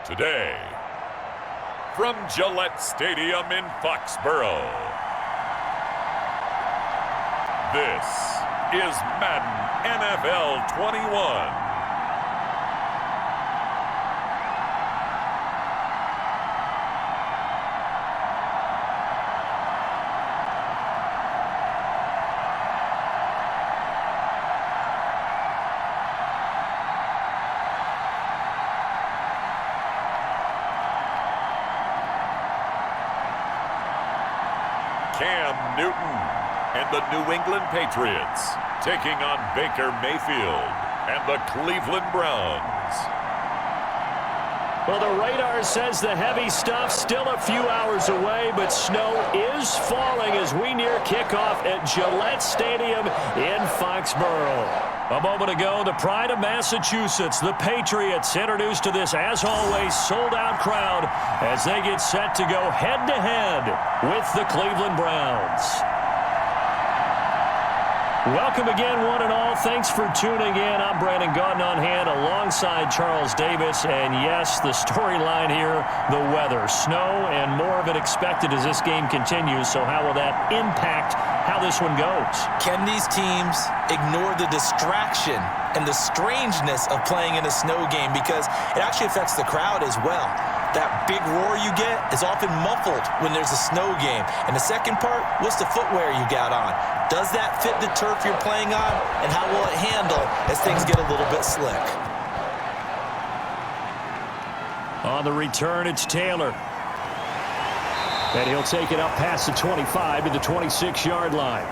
Today, from Gillette Stadium in Foxborough, this is Madden NFL 21. Cam Newton and the New England Patriots taking on Baker Mayfield and the Cleveland Browns. Well, the radar says the heavy stuff still a few hours away, but snow is falling as we near kickoff at Gillette Stadium in Foxborough. A moment ago, the pride of Massachusetts, the Patriots, introduced to this, as always, sold-out crowd as they get set to go head-to-head with the Cleveland Browns. Welcome again, one and all. Thanks for tuning in. I'm Brandon Gaudin on hand alongside Charles Davis. And yes, the storyline here, the weather. Snow and more of it expected as this game continues. So how will that impact how this one goes? Can these teams ignore the distraction and the strangeness of playing in a snow game? Because it actually affects the crowd as well. That big roar you get is often muffled when there's a snow game. And the second part, what's the footwear you got on? Does that fit the turf you're playing on? And how will it handle as things get a little bit slick? On the return, it's Taylor. And he'll take it up past the 25 to the 26-yard line.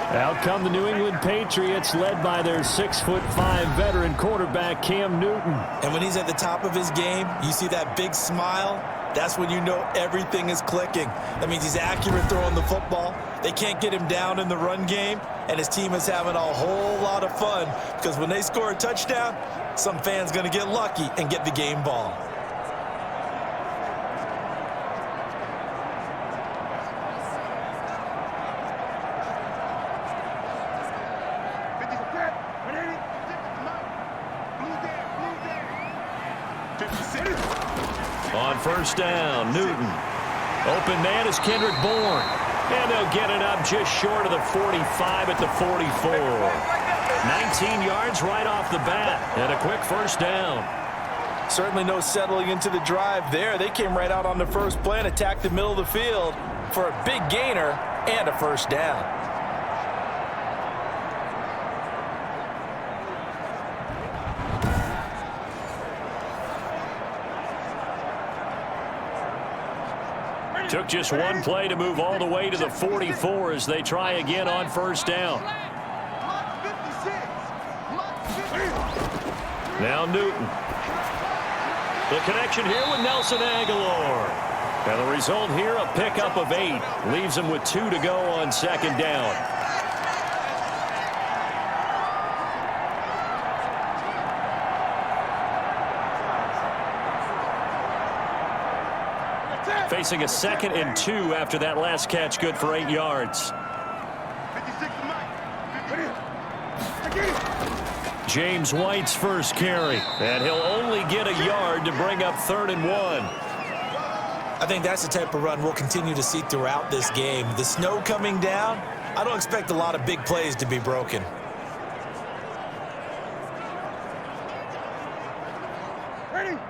Out come the New England Patriots, led by their 6'5" veteran quarterback, Cam Newton. And when he's at the top of his game, you see that big smile. That's when you know everything is clicking. That means he's accurate throwing the football. They can't get him down in the run game, and his team is having a whole lot of fun because when they score a touchdown, some fan's going to get lucky and get the game ball. On first down, Newton. Open man is Kendrick Bourne. And they'll get it up just short of the 45 at the 44. 19 yards right off the bat. And a quick first down. Certainly no settling into the drive there. They came right out on the first play and attacked the middle of the field for a big gainer and a first down. Took just one play to move all the way to the 44 as they try again on first down. Now Newton. The connection here with Nelson Aguilar. And the result here, a pickup of 8. Leaves him with 2 to go on second down. Facing a 2nd and 2 after that last catch, good for 8 yards. James White's first carry, and he'll only get a yard to bring up 3rd and 1. I think that's the type of run we'll continue to see throughout this game. The snow coming down, I don't expect a lot of big plays to be broken.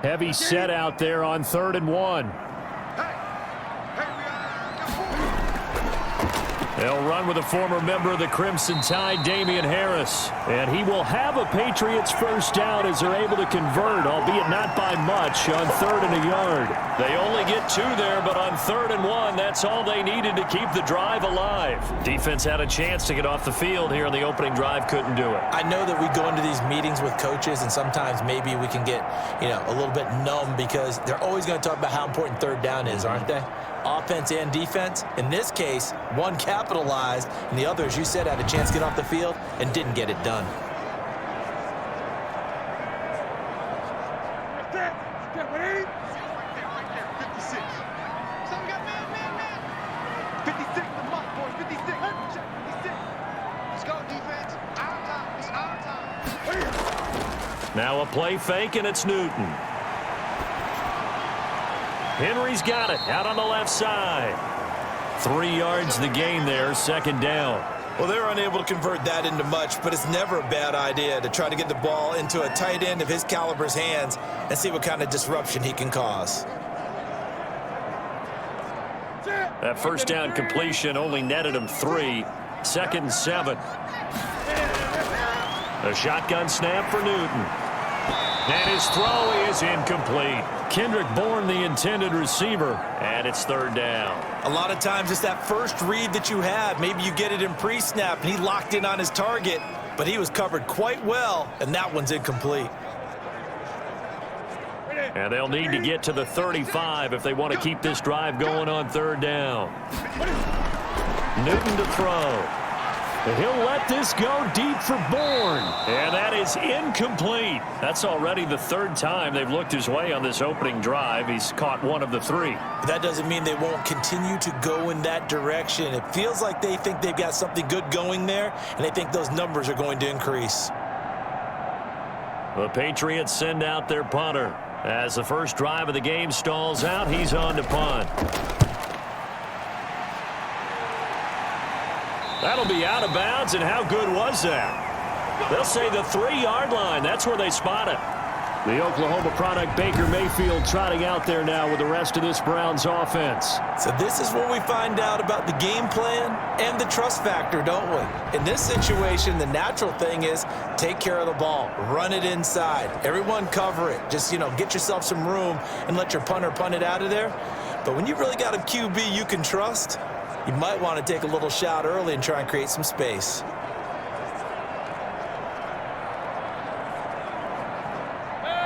Heavy set out there on 3rd and 1. They'll run with a former member of the Crimson Tide, Damian Harris. And he will have a Patriots first down as they're able to convert, albeit not by much, on 3rd and a yard. They only get 2 there, but on 3rd and 1, that's all they needed to keep the drive alive. Defense had a chance to get off the field here in the opening drive, couldn't do it. I know that we go into these meetings with coaches, and sometimes maybe we can get, a little bit numb because they're always going to talk about how important 3rd down is, aren't they? Offense and defense. In this case, one capitalized, and the other, as you said, had a chance to get off the field and didn't get it done. Now a play fake, and it's Newton. Henry's got it out on the left side. 3 yards the gain there, second down. Well, they're unable to convert that into much, but it's never a bad idea to try to get the ball into a tight end of his caliber's hands and see what kind of disruption he can cause. That first down completion only netted him 3. 2nd and 7. A shotgun snap for Newton. And his throw is incomplete. Kendrick Bourne, the intended receiver, and it's 3rd down. A lot of times it's that first read that you have. Maybe you get it in pre-snap, and he locked in on his target, but he was covered quite well, and that one's incomplete. And they'll need to get to the 35 if they want to keep this drive going on 3rd down. Newton to throw. He'll let this go deep for Bourne. And that is incomplete. That's already the 3rd time they've looked his way on this opening drive. He's caught 1 of the 3. But that doesn't mean they won't continue to go in that direction. It feels like they think they've got something good going there, and they think those numbers are going to increase. The Patriots send out their punter. As the first drive of the game stalls out, he's on to punt. That'll be out of bounds, and how good was that? They'll say the 3-yard line. That's where they spot it. The Oklahoma product, Baker Mayfield, trotting out there now with the rest of this Browns offense. So this is where we find out about the game plan and the trust factor, don't we? In this situation, the natural thing is take care of the ball. Run it inside. Everyone cover it. Just, get yourself some room and let your punter punt it out of there. But when you really got a QB you can trust, you might want to take a little shot early and try and create some space.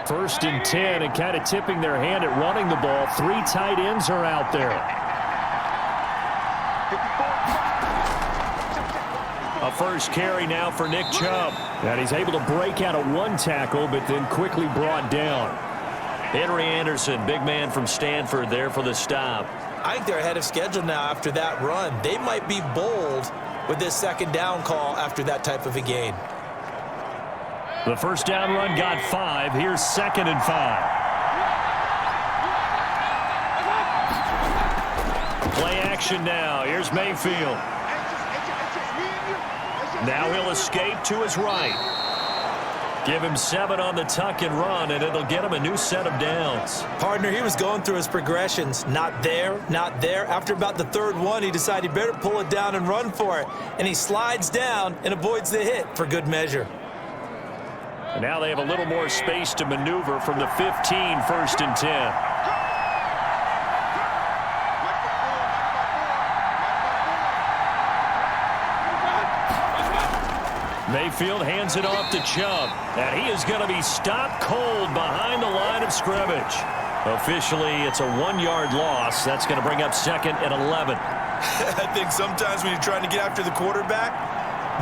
First and 10, and kind of tipping their hand at running the ball. 3 tight ends are out there. A first carry now for Nick Chubb. And he's able to break out of 1 tackle, but then quickly brought down. Henry Anderson, big man from Stanford, there for the stop. I think they're ahead of schedule now after that run. They might be bold with this 2nd down call after that type of a gain. The first down run got 5. Here's 2nd and 5. Play action now. Here's Mayfield. Now he'll escape to his right. Give him 7 on the tuck and run, and it'll get him a new set of downs. Partner, he was going through his progressions. Not there, not there. After about the 3rd one, he decided he better pull it down and run for it. And he slides down and avoids the hit for good measure. And now they have a little more space to maneuver from the 15, 1st and 10. Mayfield hands it off to Chubb, and he is going to be stopped cold behind the line of scrimmage. Officially, it's a 1-yard loss. That's going to bring up 2nd and 11. I think sometimes when you're trying to get after the quarterback,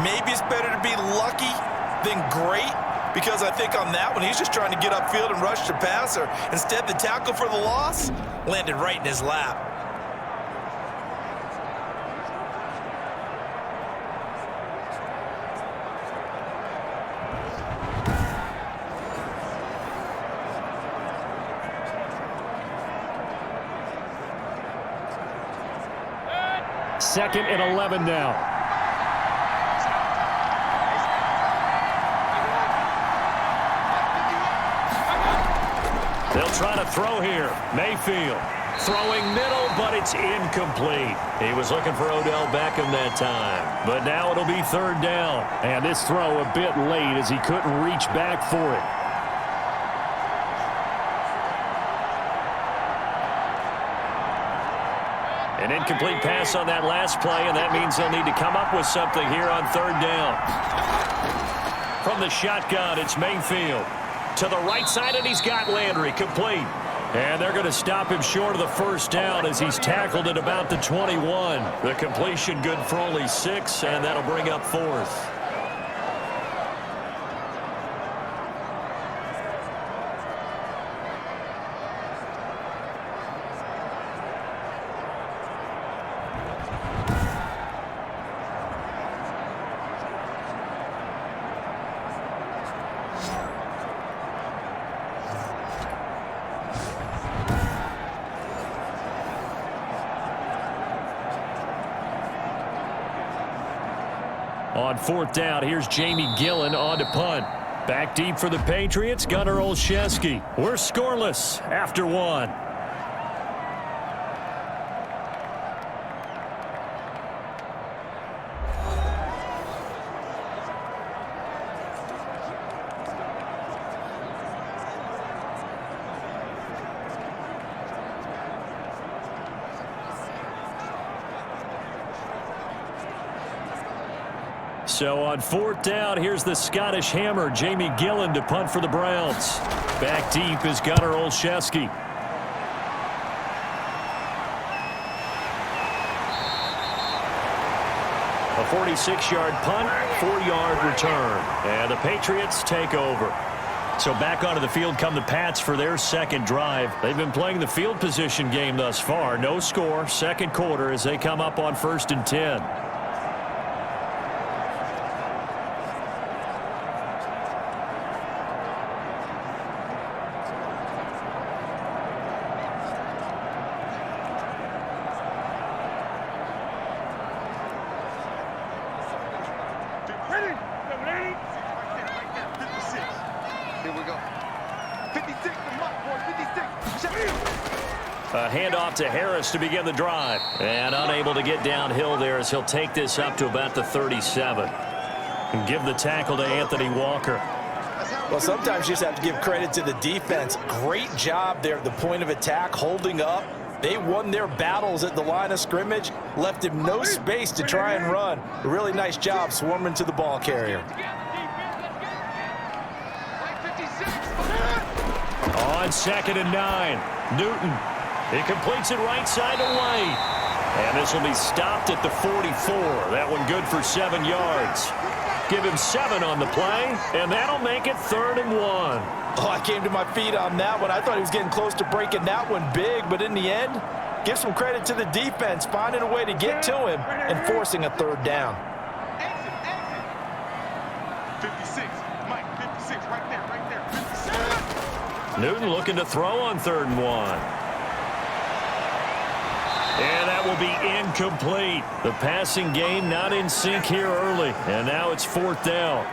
maybe it's better to be lucky than great, because I think on that one, he's just trying to get upfield and rush the passer. Instead, the tackle for the loss landed right in his lap. Second and 11 now. They'll try to throw here. Mayfield throwing middle, but it's incomplete. He was looking for Odell Beckham that time. But now it'll be 3rd down. And this throw a bit late as he couldn't reach back for it. An incomplete pass on that last play, and that means they'll need to come up with something here on 3rd down. From the shotgun, it's Mayfield. To the right side, and he's got Landry complete. And they're going to stop him short of the 1st down as he's tackled at about the 21. The completion good for only 6, and that'll bring up 4th. On 4th down, here's Jamie Gillen on to punt. Back deep for the Patriots, Gunnar Olszewski. We're scoreless after 1. So on 4th down, here's the Scottish Hammer, Jamie Gillen, to punt for the Browns. Back deep is Gunnar Olszewski. A 46-yard punt, 4-yard return. And the Patriots take over. So back onto the field come the Pats for their second drive. They've been playing the field position game thus far. No score, second quarter as they come up on 1st and 10. A handoff to Harris to begin the drive. And unable to get downhill there as he'll take this up to about the 37. And give the tackle to Anthony Walker. Well, sometimes you just have to give credit to the defense. Great job there at the point of attack, holding up. They won their battles at the line of scrimmage, left him no space to try and run. A really nice job swarming to the ball carrier. On 2nd and 9, Newton. He completes it right side to White. And this will be stopped at the 44. That one good for 7 yards. Give him 7 on the play, and that'll make it 3rd and 1. Oh, I came to my feet on that one. I thought he was getting close to breaking that one big, but in the end, give some credit to the defense, finding a way to get to him and forcing a 3rd down. 56, Mike, 56, right there, 57. Newton looking to throw on 3rd and 1. And that will be incomplete. The passing game not in sync here early. And now it's 4th down.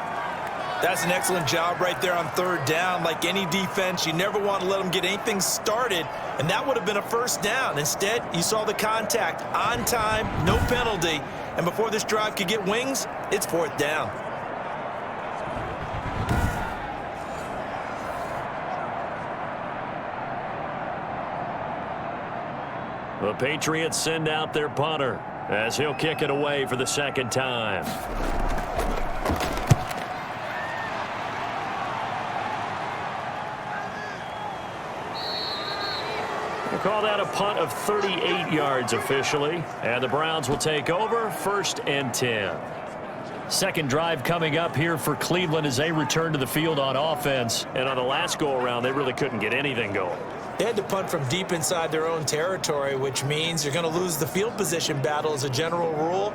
That's an excellent job right there on 3rd down. Like any defense, you never want to let them get anything started. And that would have been a 1st down. Instead, you saw the contact on time, no penalty. And before this drive could get wings, it's 4th down. The Patriots send out their punter as he'll kick it away for the 2nd time. We'll call that a punt of 38 yards officially. And the Browns will take over 1st and 10. Second drive coming up here for Cleveland as they return to the field on offense. And on the last go-around, they really couldn't get anything going. They had to punt from deep inside their own territory, which means you're going to lose the field position battle as a general rule.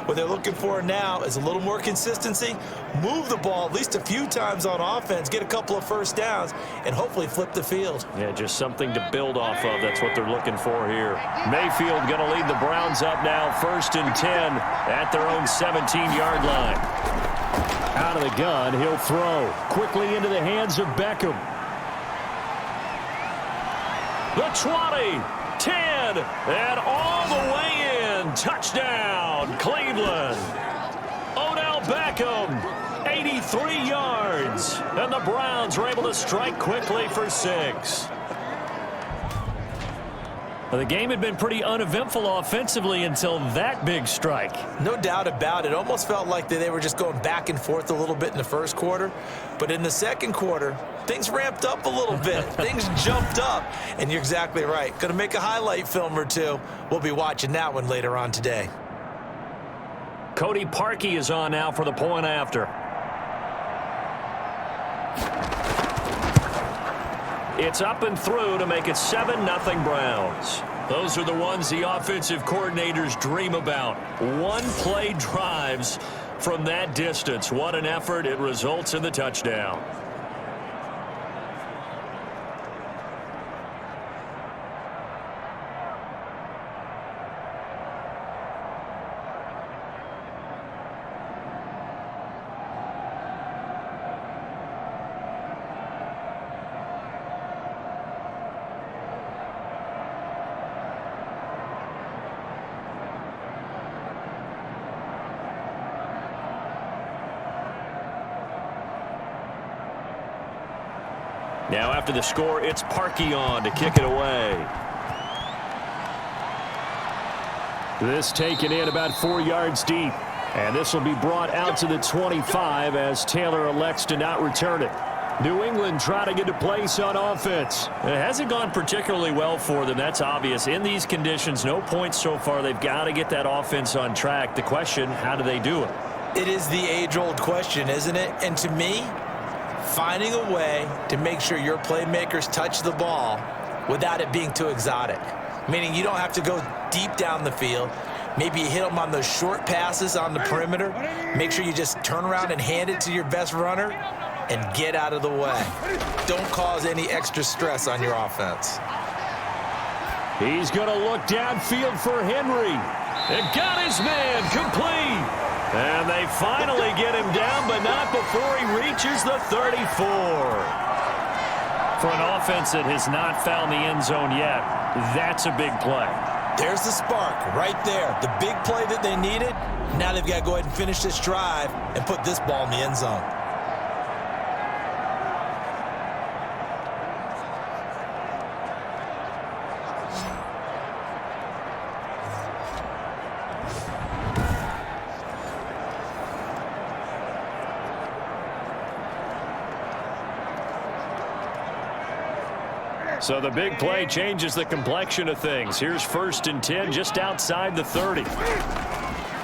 What they're looking for now is a little more consistency, move the ball at least a few times on offense, get a couple of 1st downs, and hopefully flip the field. Yeah, just something to build off of. That's what they're looking for here. Mayfield going to lead the Browns up now 1st and 10 at their own 17-yard line. Out of the gun, he'll throw quickly into the hands of Beckham. The 20, 10, and all the way in. Touchdown, Cleveland. Odell Beckham, 83 yards. And the Browns were able to strike quickly for 6. Well, the game had been pretty uneventful offensively until that big strike. No doubt about it. Almost felt like they were just going back and forth a little bit in the 1st quarter. But in the 2nd quarter, things ramped up a little bit. Things jumped up. And you're exactly right. Going to make a highlight film or two. We'll be watching that one later on today. Cody Parkey is on now for the point after. It's up and through to make it 7-0 Browns. Those are the ones the offensive coordinators dream about. One-play drives from that distance. What an effort. It results in the touchdown. Now after the score, it's Parkey on to kick it away. This taken in about 4 yards deep. And this will be brought out to the 25 as Taylor elects to not return it. New England trying to get a place on offense. It hasn't gone particularly well for them. That's obvious. In these conditions, no points so far. They've got to get that offense on track. The question, how do they do it? It is the age-old question, isn't it? And to me, finding a way to make sure your playmakers touch the ball without it being too exotic. Meaning you don't have to go deep down the field. Maybe you hit them on those short passes on the perimeter. Make sure you just turn around and hand it to your best runner and get out of the way. Don't cause any extra stress on your offense. He's going to look downfield for Henry. And got his man complete. And they finally get him down, but not before he reaches the 34. For an offense that has not found the end zone yet, that's a big play. There's the spark right there. The big play that they needed. Now they've got to go ahead and finish this drive and put this ball in the end zone. So the big play changes the complexion of things. Here's 1st and 10 just outside the 30.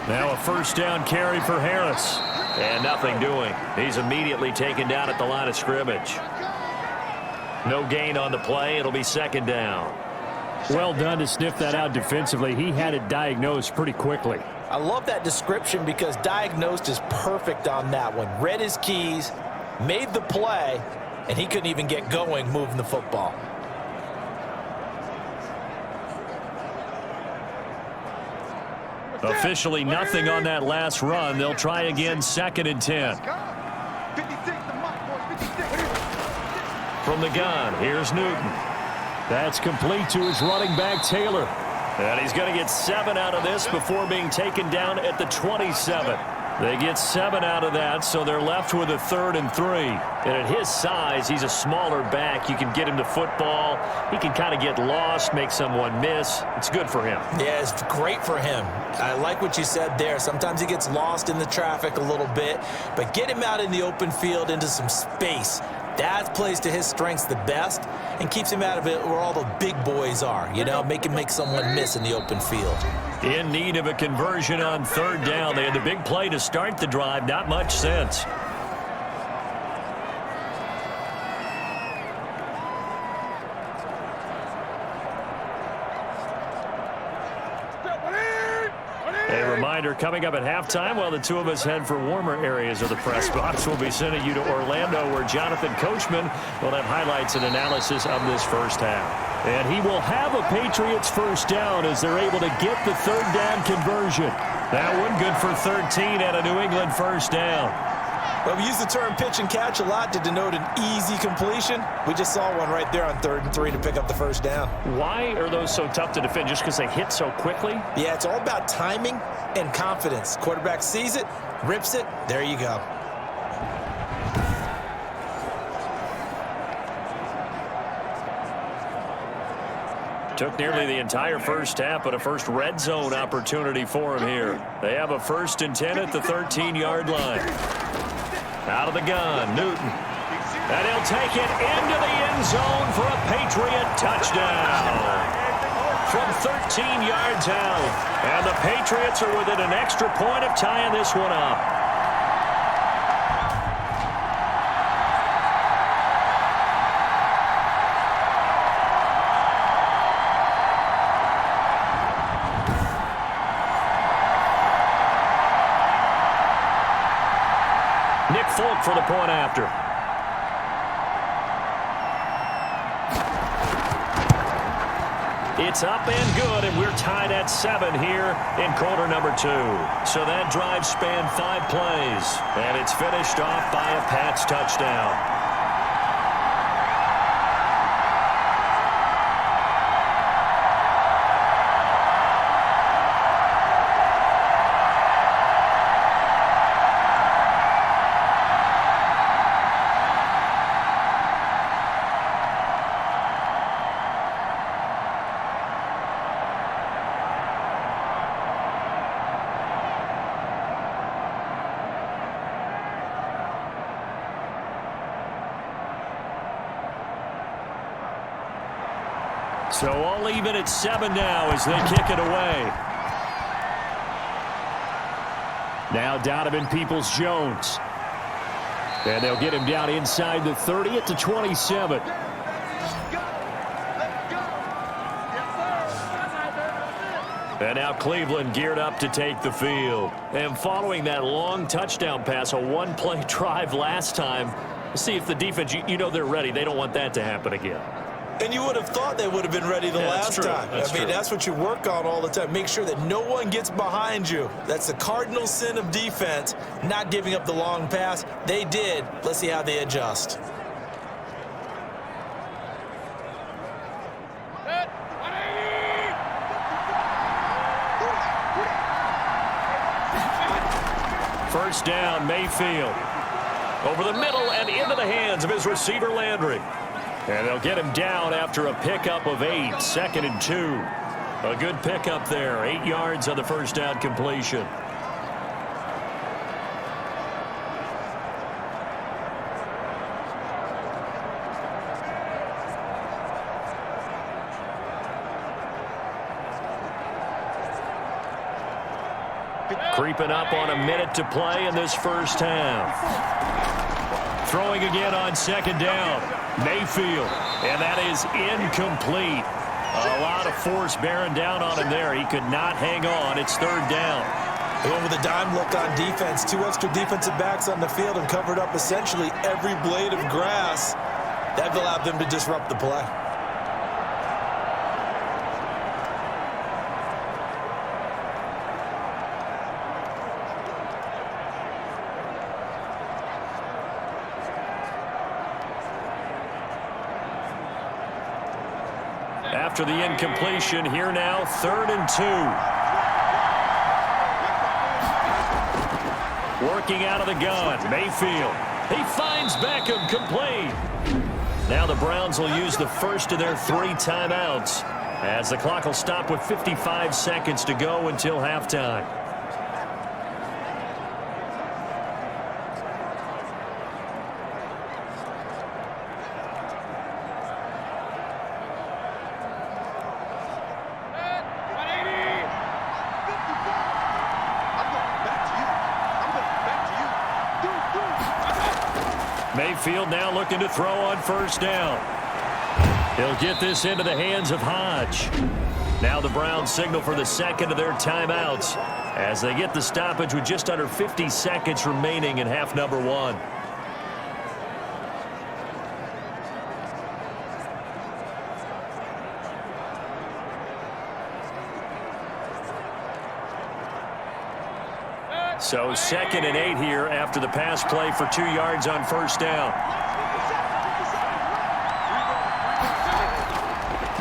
Now a first down carry for Harris. And nothing doing. He's immediately taken down at the line of scrimmage. No gain on the play. It'll be 2nd down. Well done to sniff that out defensively. He had it diagnosed pretty quickly. I love that description because diagnosed is perfect on that one. Read his keys, made the play, and he couldn't even get going moving the football. Officially nothing on that last run. They'll try again, 2nd and 10. From the gun, here's Newton. That's complete to his running back, Taylor. And he's going to get 7 out of this before being taken down at the 27. They get 7 out of that, so they're left with a 3rd and 3. And at his size, he's a smaller back. You can get him to football. He can kind of get lost, make someone miss. It's good for him. Yeah, it's great for him. I like what you said there. Sometimes he gets lost in the traffic a little bit, but get him out in the open field into some space. That plays to his strengths the best and keeps him out of it where all the big boys are, you know, make him make someone miss in the open field. In need of a conversion on 3rd down. They had the big play to start the drive. Not much sense. A reminder, coming up at halftime, while the two of us head for warmer areas of the press box, we'll be sending you to Orlando, where Jonathan Coachman will have highlights and analysis of this first half. And he will have a Patriots first down as they're able to get the 3rd down conversion. That one good for 13 and a New England first down. Well, we use the term pitch and catch a lot to denote an easy completion. We just saw one right there on 3rd and 3 to pick up the first down. Why are those so tough to defend? Just because they hit so quickly? Yeah, it's all about timing and confidence. Quarterback sees it, rips it, there you go. Took nearly the entire first half, but a first red zone opportunity for him here. They have a 1st and 10 at the 13-yard line. Out of the gun, Newton. And he'll take it into the end zone for a Patriot touchdown. From 13 yards out. And the Patriots are within an extra point of tying this one up. Folk for the point after. It's up and good, and we're tied at 7 here in quarter number 2. So that drive spanned 5 plays, and it's finished off by a Pats touchdown. So all even at 7 now as they kick it away. Now Donovan Peoples-Jones. And they'll get him down inside the 30 at the 27. And now Cleveland geared up to take the field. And following that long touchdown pass, a one-play drive last time, see if the defense, you know they're ready. They don't want that to happen again. And you would have thought they would have been ready the last time. I mean, that's what you work on all the time. Make sure that no one gets behind you. That's the cardinal sin of defense, not giving up the long pass. They did. Let's see how they adjust. First down, Mayfield. Over the middle and into the hands of his receiver, Landry. And they'll get him down after a pickup of 8, 2nd and 2. A good pickup there, 8 yards on the first down completion. Creeping up on a minute to play in this first half. Throwing again on 2nd down. Mayfield. And that is incomplete. A lot of force bearing down on him there. He could not hang on. It's 3rd down. They went with a dime look on defense. 2 extra defensive backs on the field and covered up essentially every blade of grass. That allowed them to disrupt the play. After the incompletion, here now, 3rd and 2. Working out of the gun, Mayfield. He finds Beckham, complete. Now the Browns will use the first of their 3 timeouts as the clock will stop with 55 seconds to go until halftime. Mayfield now looking to throw on 1st down. He'll get this into the hands of Hodge. Now the Browns signal for the 2nd of their timeouts as they get the stoppage with just under 50 seconds remaining in half number 1. So 2nd and 8 here after the pass play for 2 yards on 1st down.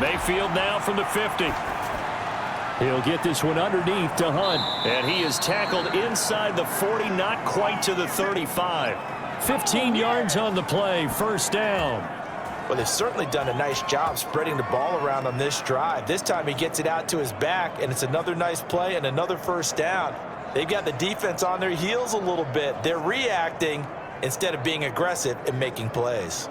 Mayfield now from the 50. He'll get this one underneath to Hunt. And he is tackled inside the 40, not quite to the 35. 15 yards on the play, 1st down. Well, they've certainly done a nice job spreading the ball around on this drive. This time he gets it out to his back, and it's another nice play and another 1st down. They've got the defense on their heels a little bit. They're reacting instead of being aggressive and making plays.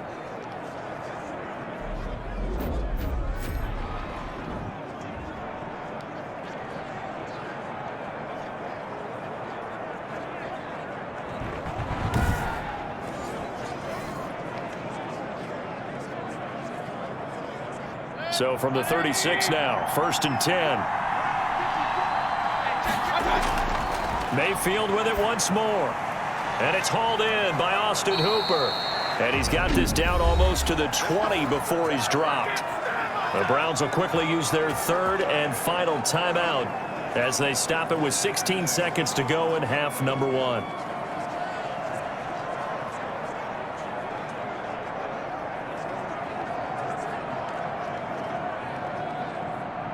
So from the 36 now, 1st and 10. Mayfield with it once more. And it's hauled in by Austin Hooper. And he's got this down almost to the 20 before he's dropped. The Browns will quickly use their 3rd and final timeout as they stop it with 16 seconds to go in half number 1.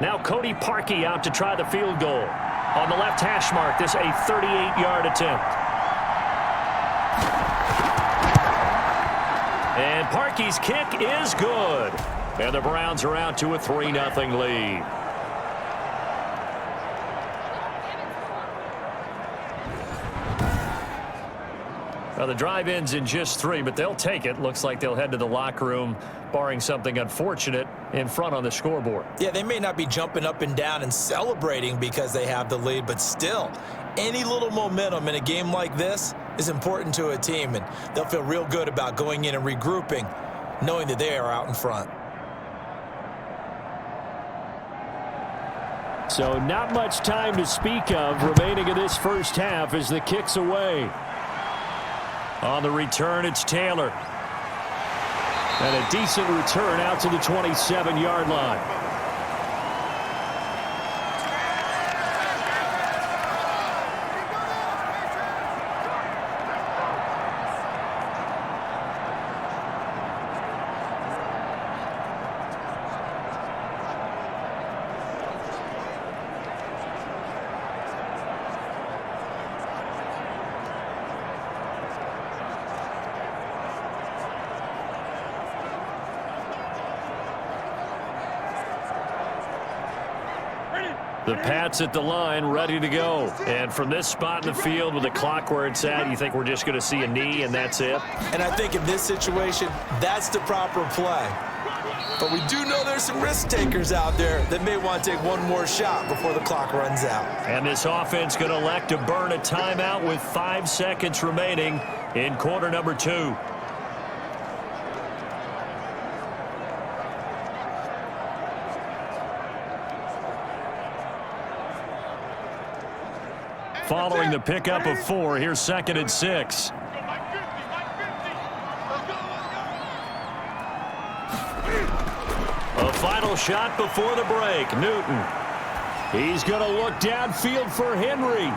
Now Cody Parkey out to try the field goal. On the left hash mark, this a 38-yard attempt. And Parkey's kick is good. And the Browns are out to a 3-0 lead. Well, the drive ends in just 3, but they'll take it. Looks like they'll head to the locker room, barring something unfortunate, in front on the scoreboard. Yeah, they may not be jumping up and down and celebrating because they have the lead, but still, any little momentum in a game like this is important to a team, and they'll feel real good about going in and regrouping, knowing that they are out in front. So not much time to speak of remaining in this first half as the kick's away. On the return, it's Taylor. And a decent return out to the 27-yard line. The Pats at the line, ready to go. And from this spot in the field with the clock where it's at, you think we're just going to see a knee and that's it? And I think in this situation, that's the proper play. But we do know there's some risk takers out there that may want to take one more shot before the clock runs out. And this offense going to elect to burn a timeout with 5 seconds remaining in quarter number 2. Following the pickup of 4, here's 2nd and 6. A final shot before the break. Newton. He's going to look downfield for Henry.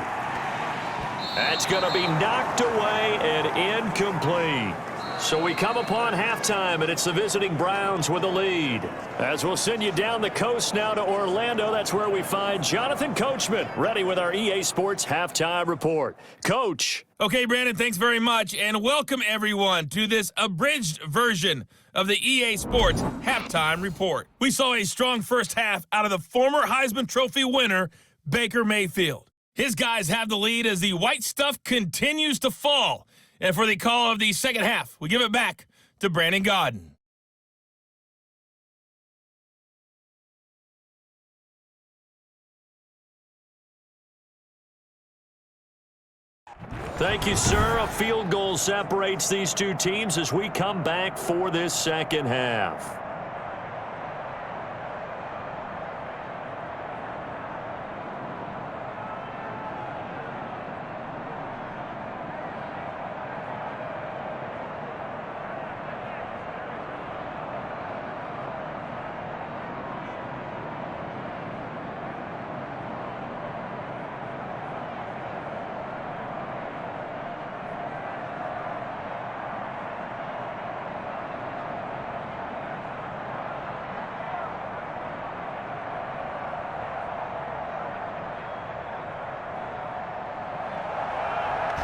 That's going to be knocked away and incomplete. So we come upon halftime, and it's the visiting Browns with the lead. As we'll send you down the coast now to Orlando, that's where we find Jonathan Coachman, ready with our EA Sports Halftime Report. Coach. Okay, Brandon, thanks very much, and welcome everyone to this abridged version of the EA Sports Halftime Report. We saw a strong first half out of the former Heisman Trophy winner, Baker Mayfield. His guys have the lead as the white stuff continues to fall. And for the call of the second half, we give it back to Brandon Gaudin. Thank you, sir. A field goal separates these two teams as we come back for this second half.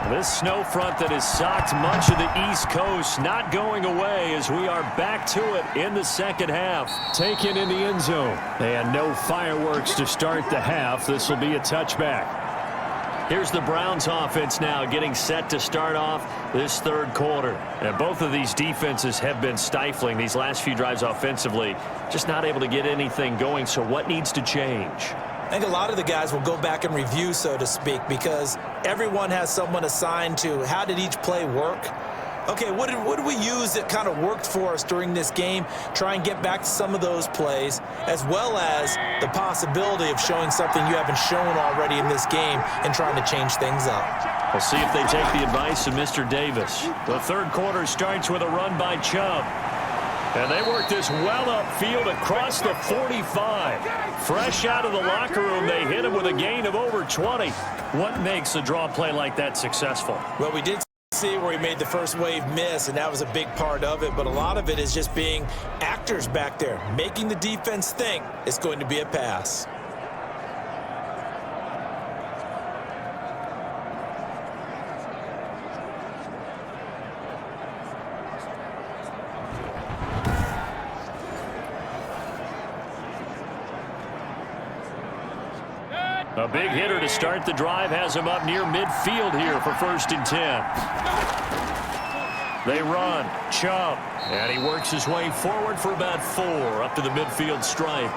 This snow front that has socked much of the East Coast not going away as we are back to it in the second half. Taken in the end zone. And no fireworks to start the half. This will be a touchback. Here's the Browns offense now getting set to start off this third quarter. And both of these defenses have been stifling these last few drives offensively. Just not able to get anything going. So what needs to change? I think a lot of the guys will go back and review, so to speak, because everyone has someone assigned to how did each play work. Okay, what did we use that kind of worked for us during this game? Try and get back to some of those plays, as well as the possibility of showing something you haven't shown already in this game and trying to change things up. We'll see if they take the advice of Mr. Davis. The third quarter starts with a run by Chubb. And they work this well upfield across the 45. Fresh out of the locker room, they hit him with a gain of over 20. What makes a draw play like that successful? Well, we did see where he made the first wave miss, and that was a big part of it. But a lot of it is just being actors back there, making the defense think it's going to be a pass. A big hitter to start the drive has him up near midfield here for 1st and 10. They run, Chubb, and he works his way forward for about 4 up to the midfield stripe.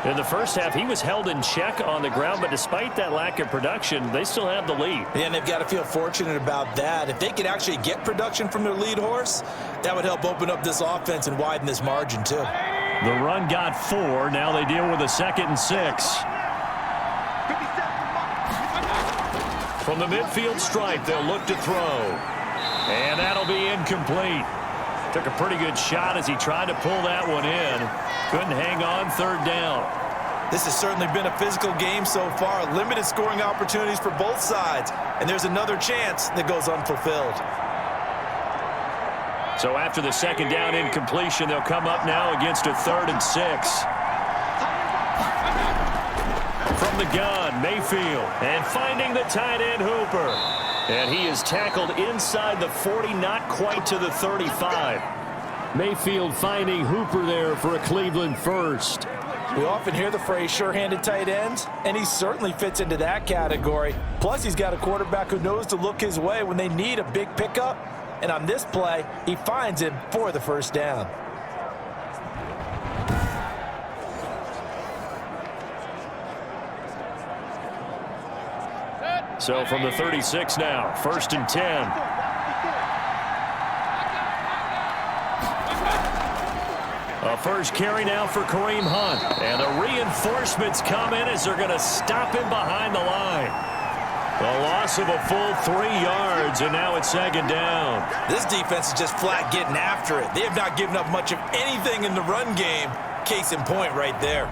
In the first half, he was held in check on the ground, but despite that lack of production, they still have the lead. Yeah, and they've got to feel fortunate about that. If they could actually get production from their lead horse, that would help open up this offense and widen this margin, too. The run got 4. Now they deal with a 2nd and 6. From the midfield stripe, they'll look to throw. And that'll be incomplete. Took a pretty good shot as he tried to pull that one in. Couldn't hang on 3rd down. This has certainly been a physical game so far. Limited scoring opportunities for both sides. And there's another chance that goes unfulfilled. So after the 2nd down incompletion, they'll come up now against a 3rd and 6. From the gun, Mayfield. And finding the tight end, Hooper. And he is tackled inside the 40, not quite to the 35. Mayfield finding Hooper there for a Cleveland first. We often hear the phrase sure-handed tight ends, and he certainly fits into that category. Plus, he's got a quarterback who knows to look his way when they need a big pickup. And on this play, he finds him for the 1st down. So from the 36 now, 1st and 10. A first carry now for Kareem Hunt. And the reinforcements come in as they're going to stop him behind the line. A loss of a full 3 yards, and now it's 2nd down. This defense is just flat getting after it. They have not given up much of anything in the run game. Case in point right there.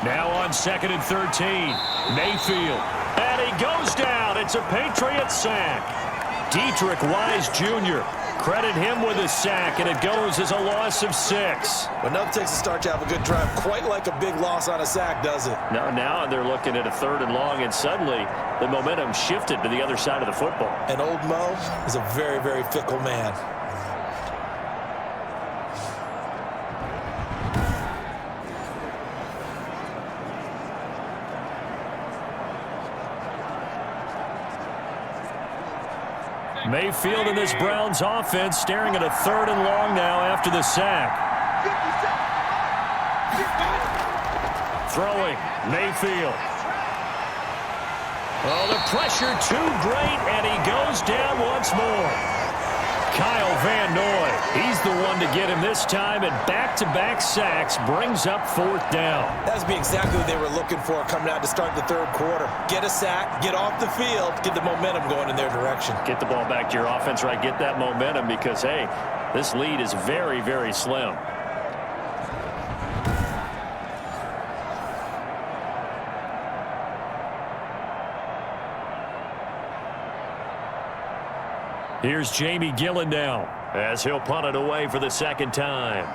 Now on 2nd and 13, Mayfield. And he goes down. It's a Patriots sack. Dietrich Wise Jr. Credit him with a sack, and it goes as a loss of 6. When enough takes a start to have a good drive, quite like a big loss on a sack, does it? Now they're looking at a 3rd and long, and suddenly the momentum shifted to the other side of the football. And old Mo is a very, very fickle man. Mayfield in this Browns offense staring at a 3rd and long now after the sack. Throwing, Mayfield. Oh, the pressure too great, and he goes down once more. Kyle Van Noy, he's the one to get him this time, and back-to-back sacks brings up 4th down. That's be exactly what they were looking for coming out to start the 3rd quarter. Get a sack, get off the field, get the momentum going in their direction. Get the ball back to your offense, right? Get that momentum because, hey, this lead is very, very slim. Here's Jamie Gillen now as he'll punt it away for the 2nd time.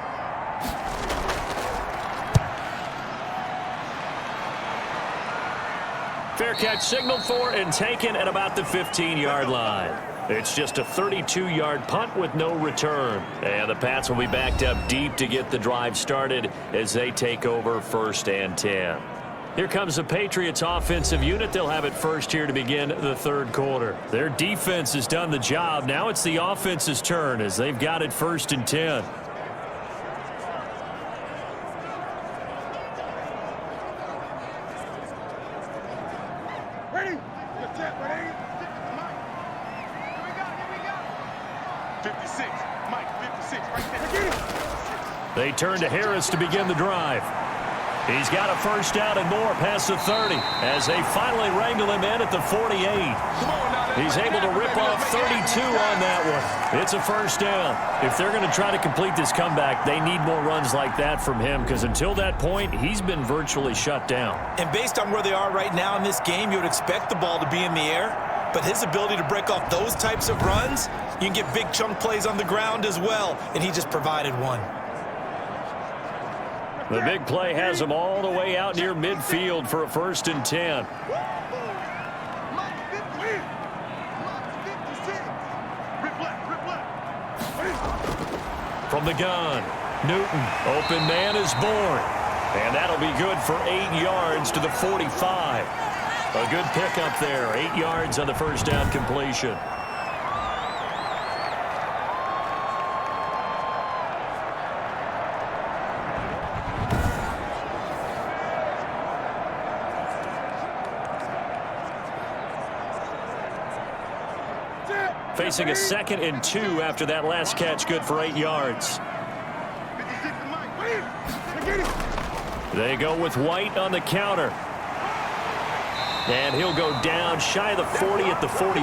Fair catch signaled for and taken at about the 15-yard line. It's just a 32-yard punt with no return. And the Pats will be backed up deep to get the drive started as they take over 1st and 10. Here comes the Patriots offensive unit. They'll have it first here to begin the 3rd quarter. Their defense has done the job. Now it's the offense's turn as they've got it 1st and 10. Ready? 56. Mike, 56 right there. They turn to Harris to begin the drive. He's got a 1st down and more past the 30 as they finally wrangle him in at the 48. He's able to rip off 32 on that one. It's a 1st down. If they're going to try to complete this comeback, they need more runs like that from him because until that point, he's been virtually shut down. And based on where they are right now in this game, you would expect the ball to be in the air. But his ability to break off those types of runs, you can get big chunk plays on the ground as well, and he just provided one. The big play has him all the way out near midfield for a 1st and 10. From the gun, Newton, open man is born. And that'll be good for 8 yards to the 45. A good pickup there, 8 yards on the 1st down completion. Facing a 2nd and 2 after that last catch, good for 8 yards. They go with White on the counter. And he'll go down shy of the 40 at the 41.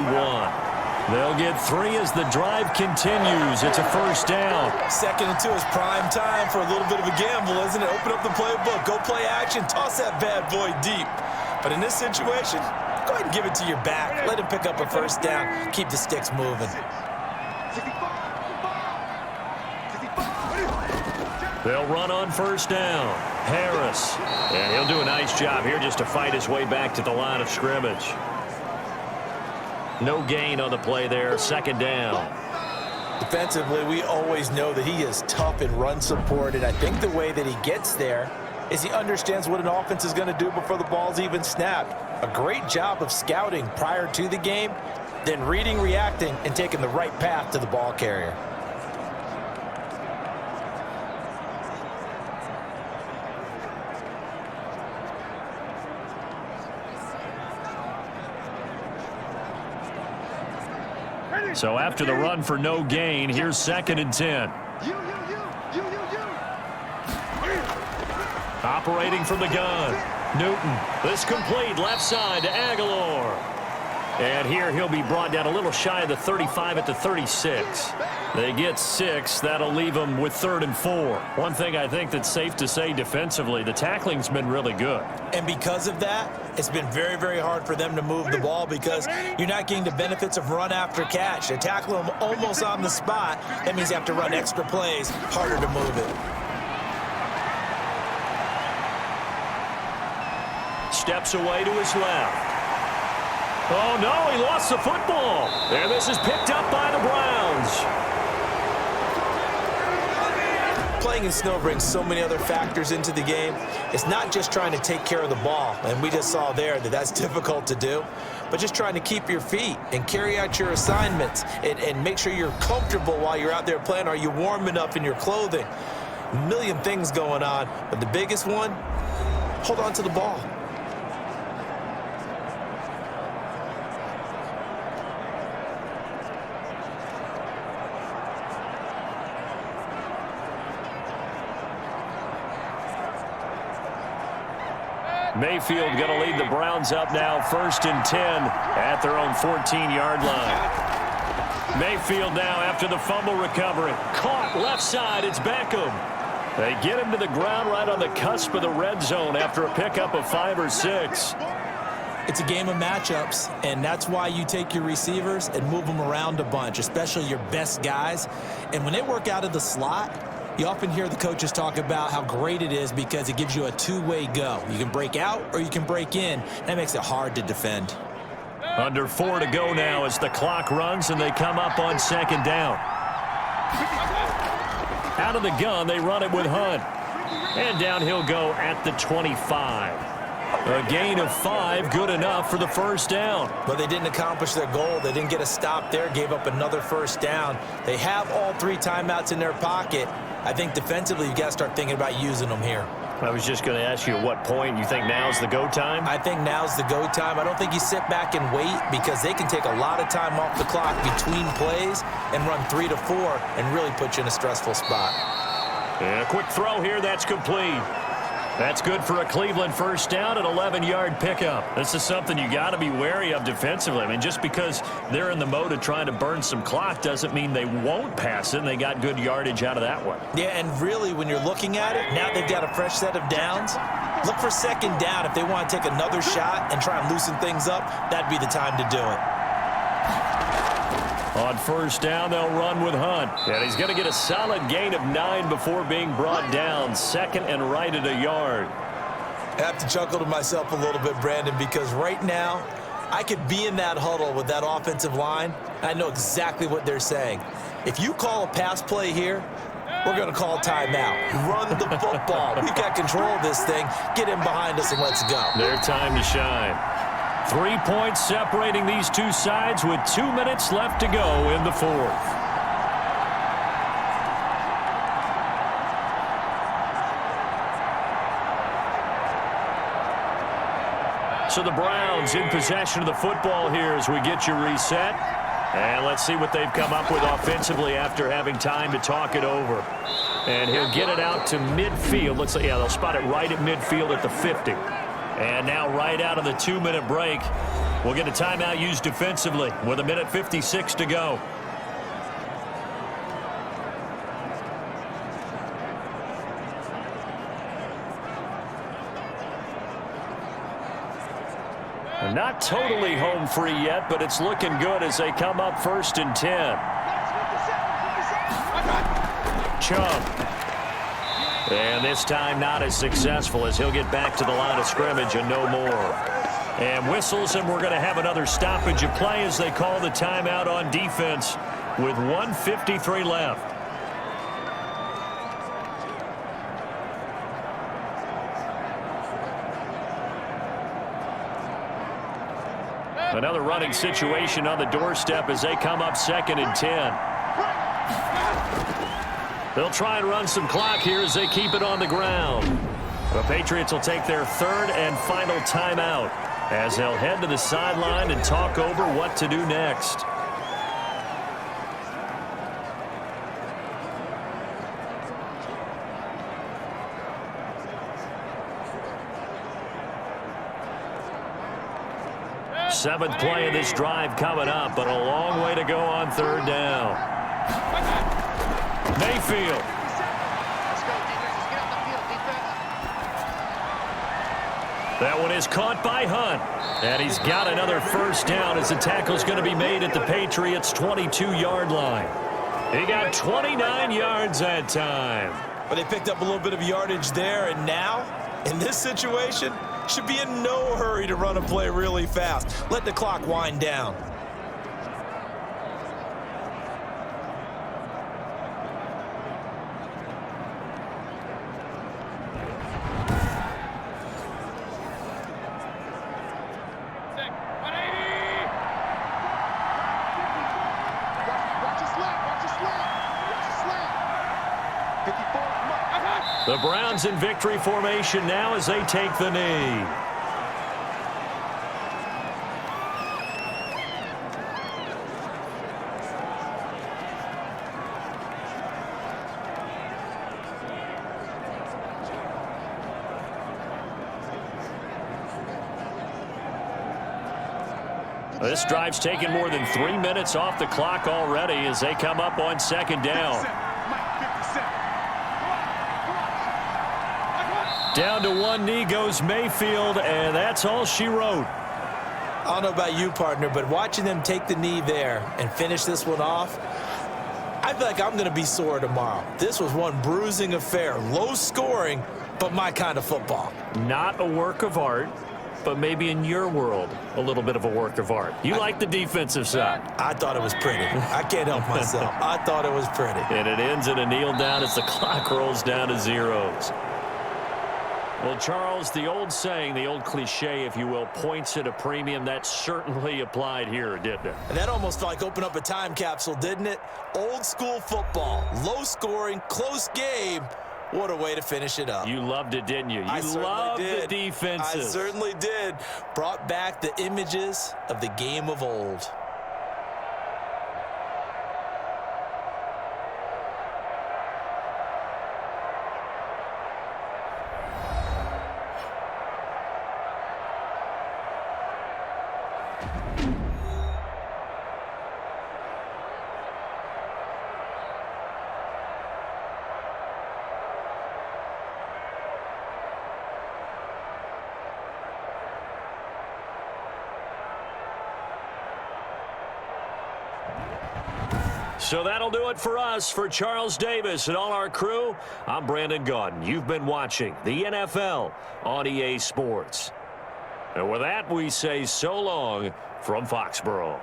They'll get 3 as the drive continues. It's a 1st down. 2nd and 2 is prime time for a little bit of a gamble, isn't it? Open up the playbook, go play action, toss that bad boy deep. But in this situation, go ahead and give it to your back. Let him pick up a 1st down. Keep the sticks moving. They'll run on 1st down. Harris. And he'll do a nice job here just to fight his way back to the line of scrimmage. No gain on the play there. 2nd down. Defensively, we always know that he is tough in run support, and I think the way that he gets there is he understands what an offense is going to do before the ball's even snapped. A great job of scouting prior to the game, then reading, reacting, and taking the right path to the ball carrier. So after the run for no gain, here's 2nd and 10. Operating from the gun. Newton. This complete left side to Aguilar. And here he'll be brought down a little shy of the 35 at the 36. They get 6. That'll leave them with 3rd and 4. One thing I think that's safe to say defensively, the tackling's been really good. And because of that, it's been very, very hard for them to move the ball because you're not getting the benefits of run after catch. They tackle them almost on the spot. That means you have to run extra plays, harder to move it. Steps away to his left. Oh, no, he lost the football. And this is picked up by the Browns. Playing in snow brings so many other factors into the game. It's not just trying to take care of the ball, and we just saw there that that's difficult to do, but just trying to keep your feet and carry out your assignments and make sure you're comfortable while you're out there playing. Are you warm enough in your clothing? A million things going on, but the biggest one, hold on to the ball. Mayfield going to lead the Browns up now, 1st and 10 at their own 14-yard line. Mayfield now after the fumble recovery. Caught left side, it's Beckham. They get him to the ground right on the cusp of the red zone after a pickup of 5 or 6. It's a game of matchups, and that's why you take your receivers and move them around a bunch, especially your best guys. And when they work out of the slot, you often hear the coaches talk about how great it is because it gives you a two-way go. You can break out or you can break in. That makes it hard to defend. Under 4 to go now as the clock runs and they come up on 2nd down. Out of the gun, they run it with Hunt. And down he'll go at the 25. A gain of 5, good enough for the 1st down. But they didn't accomplish their goal. They didn't get a stop there, gave up another 1st down. They have all 3 timeouts in their pocket. I think defensively you've got to start thinking about using them here. I was just going to ask you at what point you think now's the go time? I think now's the go time. I don't think you sit back and wait because they can take a lot of time off the clock between plays and run 3 to 4 and really put you in a stressful spot. And a quick throw here, that's complete. That's good for a Cleveland 1st down, an 11-yard pickup. This is something you got to be wary of defensively. I mean, just because they're in the mode of trying to burn some clock doesn't mean they won't pass it, and they got good yardage out of that one. Yeah, and really, when you're looking at it, now they've got a fresh set of downs. Look for 2nd down. If they want to take another shot and try and loosen things up, that'd be the time to do it. On first down, they'll run with Hunt. And he's going to get a solid gain of 9 before being brought down. Second and right at a yard. I have to chuckle to myself a little bit, Brandon, because right now I could be in that huddle with that offensive line. I know exactly what they're saying. If you call a pass play here, we're going to call timeout. Run the football. We've got control of this thing. Get in behind us and let's go. Their time to shine. 3 points separating these two sides with 2 minutes left to go in the fourth. So the Browns in possession of the football here as we get you reset. And let's see what they've come up with offensively after having time to talk it over. And he'll get it out to midfield. Looks like, yeah, they'll spot it right at midfield at the 50. And now right out of the 2-minute break, we'll get a timeout used defensively with 1:56 to go. Not totally home free yet, but it's looking good as they come up 1st and 10. Chubb. And this time not as successful as he'll get back to the line of scrimmage and no more. And whistles, and we're going to have another stoppage of play as they call the timeout on defense with 1:53 left. Another running situation on the doorstep as they come up 2nd and 10. They'll try and run some clock here as they keep it on the ground. The Patriots will take their 3rd and final timeout as they'll head to the sideline and talk over what to do next. Seventh play of this drive coming up, but a long way to go on 3rd down. Mayfield. That one is caught by Hunt. And he's got another 1st down as the tackle's going to be made at the Patriots' 22-yard line. He got 29 yards that time. But they picked up a little bit of yardage there, and now, in this situation, should be in no hurry to run a play really fast. Let the clock wind down. The Browns in victory formation now as they take the knee. This drive's taken more than 3 minutes off the clock already as they come up on 2nd down. Down to one knee goes Mayfield, and that's all she wrote. I don't know about you, partner, but watching them take the knee there and finish this one off, I feel like I'm going to be sore tomorrow. This was one bruising affair. Low scoring, but my kind of football. Not a work of art, but maybe in your world, a little bit of a work of art. You like the defensive side. I thought it was pretty. I can't help myself. I thought it was pretty. And it ends in a kneel down as the clock rolls down to zeros. Well, Charles, the old saying, the old cliche, if you will, points at a premium. That certainly applied here, didn't it? And that almost felt like opened up a time capsule, didn't it? Old school football, low scoring, close game. What a way to finish it up. You loved it, didn't you? You loved the defenses. I certainly did. Brought back the images of the game of old. So that'll do it for us. For Charles Davis and all our crew, I'm Brandon Gaudin. You've been watching the NFL on EA Sports. And with that, we say so long from Foxborough.